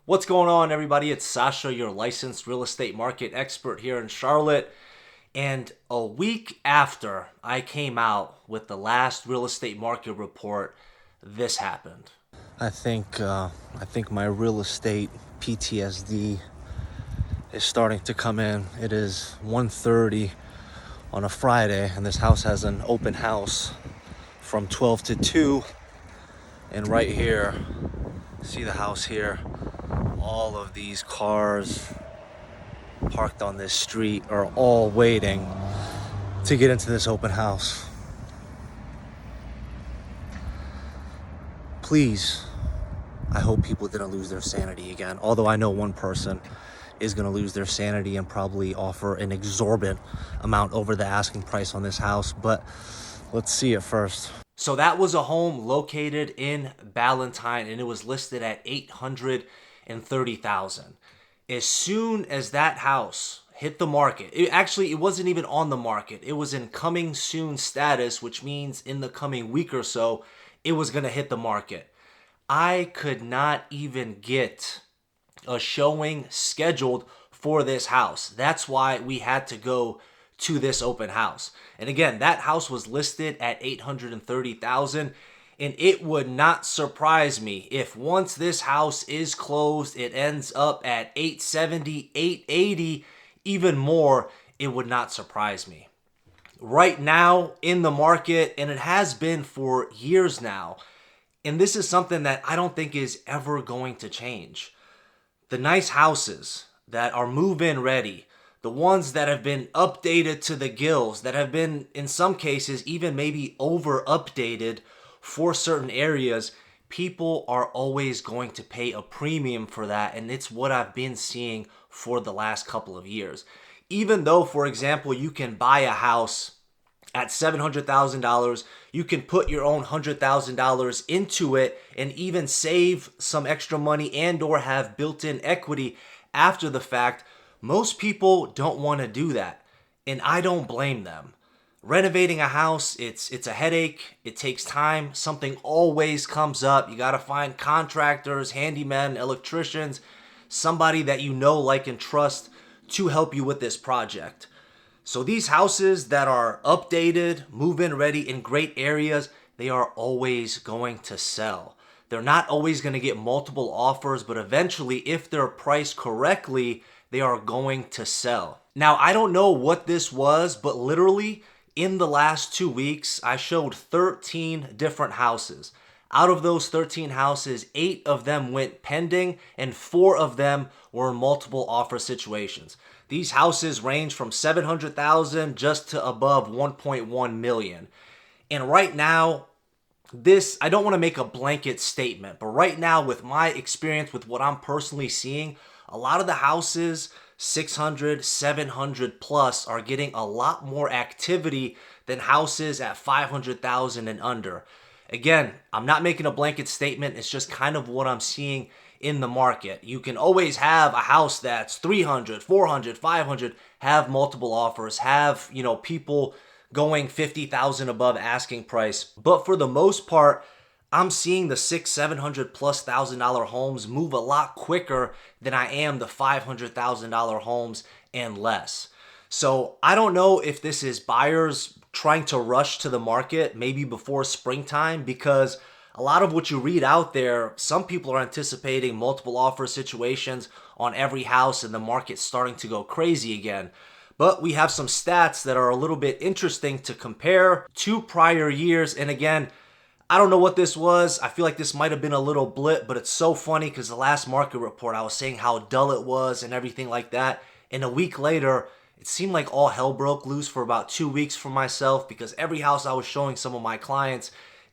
What's going on, everybody? It's Sasha, your licensed real estate market expert here in Charlotte. And a week after I came out with the last real estate market report, this happened. I think my real estate PTSD is starting to come in. It is 1:30 on a Friday, and this house has an open house from 12 to 2. And right here, see the house here? All of these cars parked on this street are all waiting to get into this open house. Please, I hope people didn't lose their sanity again. Although I know one person is going to lose their sanity and probably offer an exorbitant amount over the asking price on this house. But let's see it first. So that was a home located in Ballantyne, and it was listed at $830,000. As soon as that house hit the market, it wasn't even on the market. It was in coming soon status, which means in the coming week or so, it was going to hit the market. I could not even get a showing scheduled for this house. That's why we had to go to this open house. And again, that house was listed at $830,000, and it would not surprise me if once this house is closed, it ends up at $870, $880, even more. It would not surprise me. Right now in the market, and it has been for years now, and this is something that I don't think is ever going to change. The nice houses that are move-in ready, the ones that have been updated to the gills, that have been, in some cases, even maybe over-updated for certain areas, people are always going to pay a premium for that, and it's what I've been seeing for the last couple of years. Even though, for example, you can buy a house at $700,000, you can put your own $100,000 into it and even save some extra money and or have built-in equity after the fact. Most people don't want to do that, and I don't blame them. Renovating a house, it's a headache. It takes time. Something always comes up. You got to find contractors, handymen, electricians, somebody that you know, like, and trust to help you with this project. So these houses that are updated, move-in ready in great areas, they are always going to sell. They're not always going to get multiple offers, but eventually, if they're priced correctly, they are going to sell. Now, I don't know what this was, but literally in the last 2 weeks, I showed 13 different houses. Out of those 13 houses, 8 of them went pending and 4 of them were multiple offer situations. These houses range from $700,000 just to above $1.1 million. And right now, I don't want to make a blanket statement, but right now with my experience with what I'm personally seeing, a lot of the houses 600, 700 plus are getting a lot more activity than houses at 500,000 and under. Again, I'm not making a blanket statement. It's just kind of what I'm seeing in the market. You can always have a house that's 300, 400, 500, have multiple offers, have, people going 50,000 above asking price. But for the most part, I'm seeing the 600, 700 plus $1,000 homes move a lot quicker than I am the $500,000 homes and less. So I don't know if this is buyers trying to rush to the market maybe before springtime, because a lot of what you read out there, some people are anticipating multiple offer situations on every house and the market's starting to go crazy again. But we have some stats that are a little bit interesting to compare to prior years. And again, I don't know what this was. I feel like this might have been a little blip, but it's so funny because the last market report, I was saying how dull it was and everything like that. And a week later, it seemed like all hell broke loose for about 2 weeks for myself, because every house I was showing some of my clients,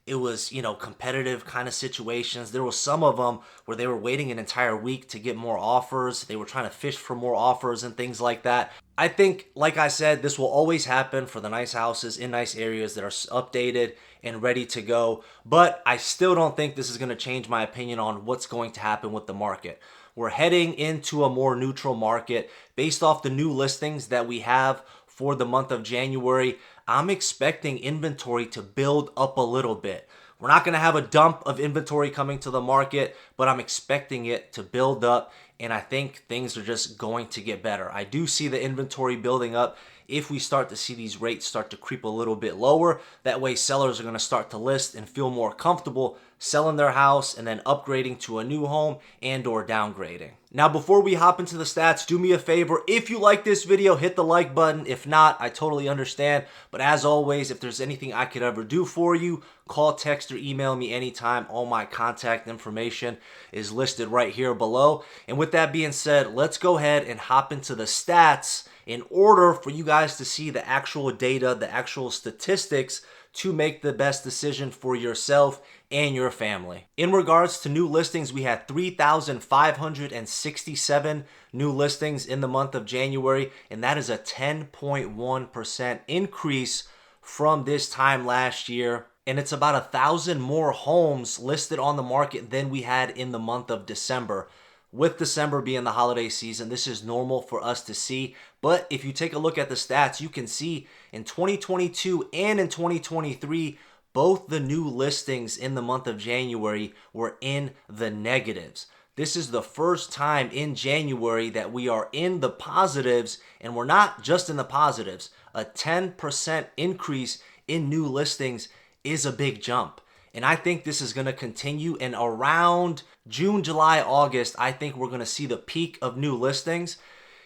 it was, competitive kind of situations. There were some of them where they were waiting an entire week to get more offers. They were trying to fish for more offers and things like that. I think, like I said, this will always happen for the nice houses in nice areas that are updated and ready to go. But I still don't think this is going to change my opinion on what's going to happen with the market. We're heading into a more neutral market based off the new listings that we have for the month of January. I'm expecting inventory to build up a little bit. We're not going to have a dump of inventory coming to the market, but I'm expecting it to build up, and I think things are just going to get better. I do see the inventory building up. If we start to see these rates start to creep a little bit lower, that way sellers are going to start to list and feel more comfortable selling their house and then upgrading to a new home and or downgrading. Now, before we hop into the stats, do me a favor. If you like this video, hit the like button. If not, I totally understand. But as always, if there's anything I could ever do for you, call, text, or email me anytime. All my contact information is listed right here below. And with that being said, let's go ahead and hop into the stats in order for you guys to see the actual data, the actual statistics to make the best decision for yourself and your family. In regards to new listings, we had 3,567 new listings in the month of January, and that is a 10.1% increase from this time last year. And it's about 1,000 more homes listed on the market than we had in the month of December. With December being the holiday season, this is normal for us to see. But if you take a look at the stats, you can see in 2022 and in 2023, both the new listings in the month of January were in the negatives. This is the first time in January that we are in the positives, and we're not just in the positives. A 10% increase in new listings is a big jump. And I think this is going to continue, and around June, July, August, I think we're going to see the peak of new listings.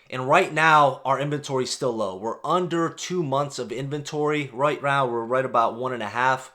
And right now, our inventory is still low. We're under 2 months of inventory. Right now, we're right about 1.5.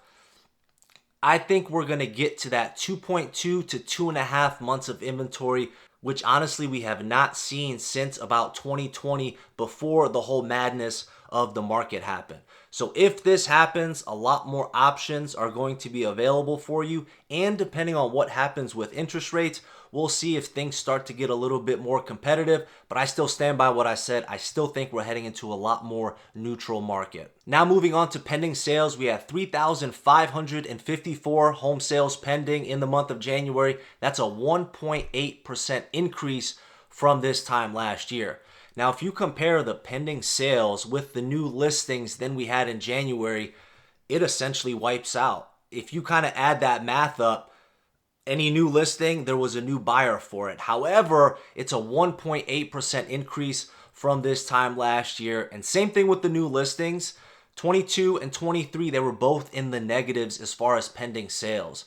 I think we're going to get to that 2.2 to 2.5 months of inventory, which honestly we have not seen since about 2020, before the whole madness of the market happened. So if this happens, a lot more options are going to be available for you. And depending on what happens with interest rates, we'll see if things start to get a little bit more competitive. But I still stand by what I said. I still think we're heading into a lot more neutral market. Now moving on to pending sales, we had 3,554 home sales pending in the month of January. That's a 1.8% increase from this time last year. Now, if you compare the pending sales with the new listings than we had in January, it essentially wipes out. If you kind of add that math up, any new listing, there was a new buyer for it. However, it's a 1.8% increase from this time last year. And same thing with the new listings. 22 and 23, they were both in the negatives as far as pending sales.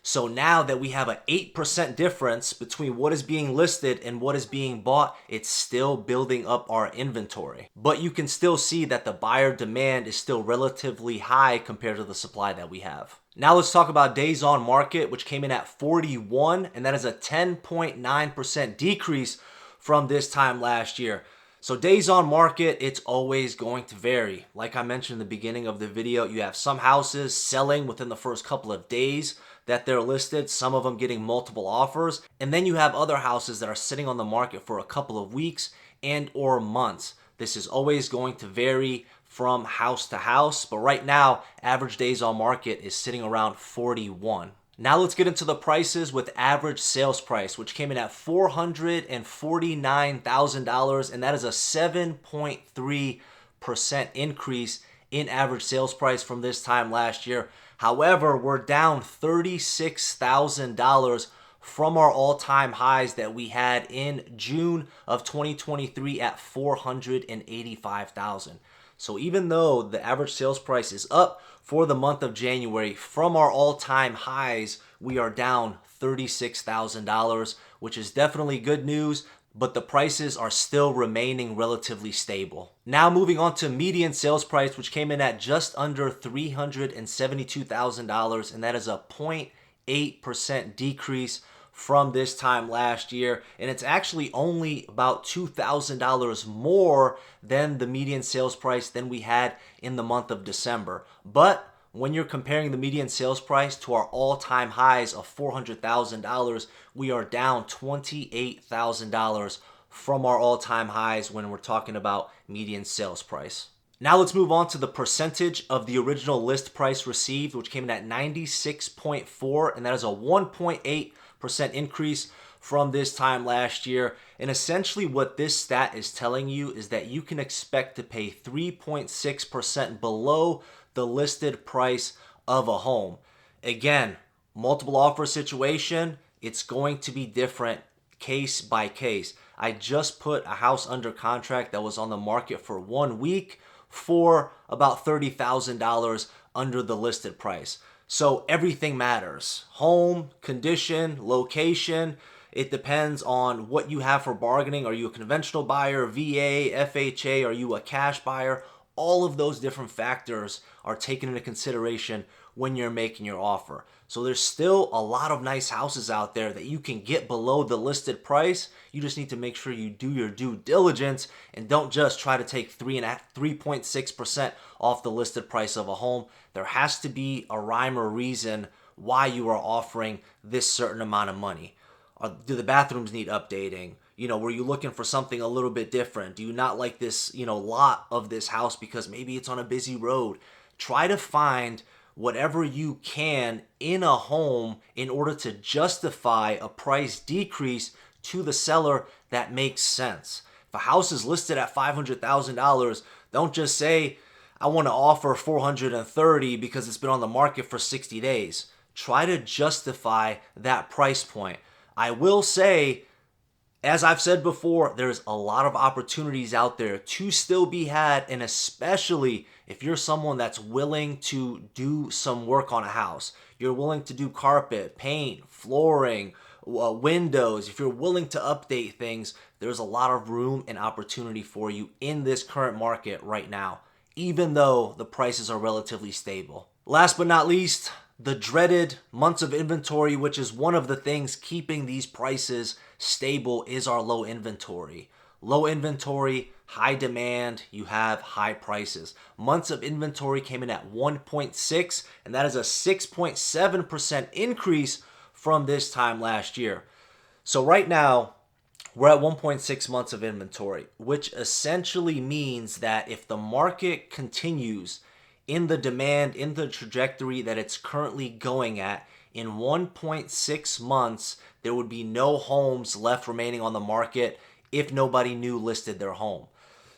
So now that we have an 8% difference between what is being listed and what is being bought, it's still building up our inventory. But you can still see that the buyer demand is still relatively high compared to the supply that we have. Now let's talk about days on market, which came in at 41, and that is a 10.9% decrease from this time last year. So days on market, it's always going to vary. Like I mentioned in the beginning of the video, you have some houses selling within the first couple of days that they're listed, some of them getting multiple offers, and then you have other houses that are sitting on the market for a couple of weeks and or months. This is always going to vary from house to house, but right now, average days on market is sitting around 41. Now let's get into the prices with average sales price, which came in at $449,000, and that is a 7.3% increase in average sales price from this time last year. However, we're down $36,000 from our all-time highs that we had in June of 2023 at $485,000. So even though the average sales price is up for the month of January, from our all-time highs, we are down $36,000, which is definitely good news, but the prices are still remaining relatively stable. Now moving on to median sales price, which came in at just under $372,000, and that is a 0.8% decrease from this time last year, and it's actually only about $2,000 more than the median sales price than we had in the month of December. But when you're comparing the median sales price to our all-time highs of $400,000, we are down $28,000 from our all-time highs when we're talking about median sales price. Now let's move on to the percentage of the original list price received, which came in at 96.4, and that is a 1.8% increase from this time last year. And essentially what this stat is telling you is that you can expect to pay 3.6% below the listed price of a home. Again, multiple offer situation, it's going to be different case by case. I just put a house under contract that was on the market for 1 week for about $30,000 under the listed price. So everything matters. Home, condition, location. It depends on what you have for bargaining. Are you a conventional buyer, VA, FHA? Are you a cash buyer? All of those different factors are taken into consideration when you're making your offer. So there's still a lot of nice houses out there that you can get below the listed price. You just need to make sure you do your due diligence and don't just try to take 3.6% off the listed price of a home. There has to be a rhyme or reason why you are offering this certain amount of money. Do the bathrooms need updating? Were you looking for something a little bit different? Do you not like this, lot of this house because maybe it's on a busy road? Try to find whatever you can in a home in order to justify a price decrease to the seller that makes sense. If a house is listed at $500,000, don't just say, I want to offer $430,000 because it's been on the market for 60 days. Try to justify that price point. I will say, as I've said before, there's a lot of opportunities out there to still be had, and especially if you're someone that's willing to do some work on a house. You're willing to do carpet, paint, flooring, windows. If you're willing to update things, there's a lot of room and opportunity for you in this current market right now, even though the prices are relatively stable. Last but not least, the dreaded months of inventory, which is one of the things keeping these prices stable, is our low inventory. Low inventory, high demand, you have high prices. Months of inventory came in at 1.6, and that is a 6.7% increase from this time last year. So right now, we're at 1.6 months of inventory, which essentially means that if the market continues in the demand, in the trajectory that it's currently going at, in 1.6 months, there would be no homes left remaining on the market if nobody new listed their home.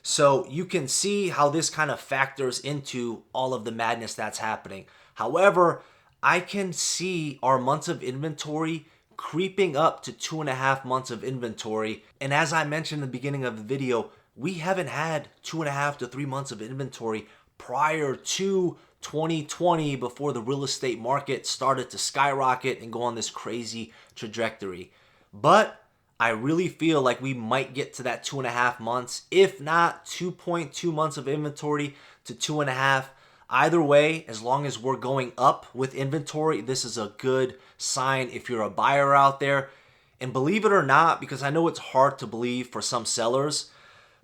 So you can see how this kind of factors into all of the madness that's happening. However, I can see our months of inventory creeping up to 2.5 months of inventory. And as I mentioned in the beginning of the video, we haven't had 2.5 to 3 months of inventory prior to 2020, before the real estate market started to skyrocket and go on this crazy trajectory. But I really feel like we might get to that 2.5 months, if not 2.2 months of inventory to 2.5. Either way, as long as we're going up with inventory, this is a good sign if you're a buyer out there. And believe it or not, because I know it's hard to believe for some sellers,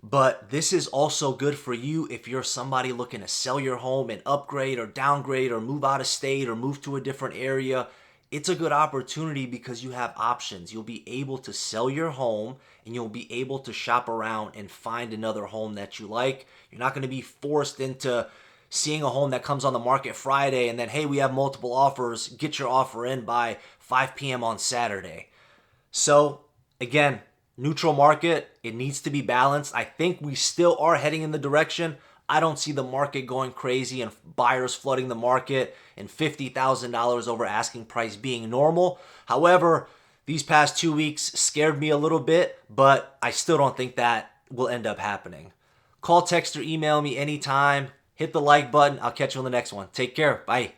but this is also good for you if you're somebody looking to sell your home and upgrade or downgrade or move out of state or move to a different area. It's a good opportunity because you have options. You'll be able to sell your home and you'll be able to shop around and find another home that you like. You're not going to be forced into seeing a home that comes on the market Friday and then, hey, we have multiple offers. Get your offer in by 5 p.m. on Saturday. So, again, neutral market, it needs to be balanced. I think we still are heading in the direction. I don't see the market going crazy and buyers flooding the market and $50,000 over asking price being normal. However, these past 2 weeks scared me a little bit, but I still don't think that will end up happening. Call, text, or email me anytime. Hit the like button. I'll catch you on the next one. Take care. Bye.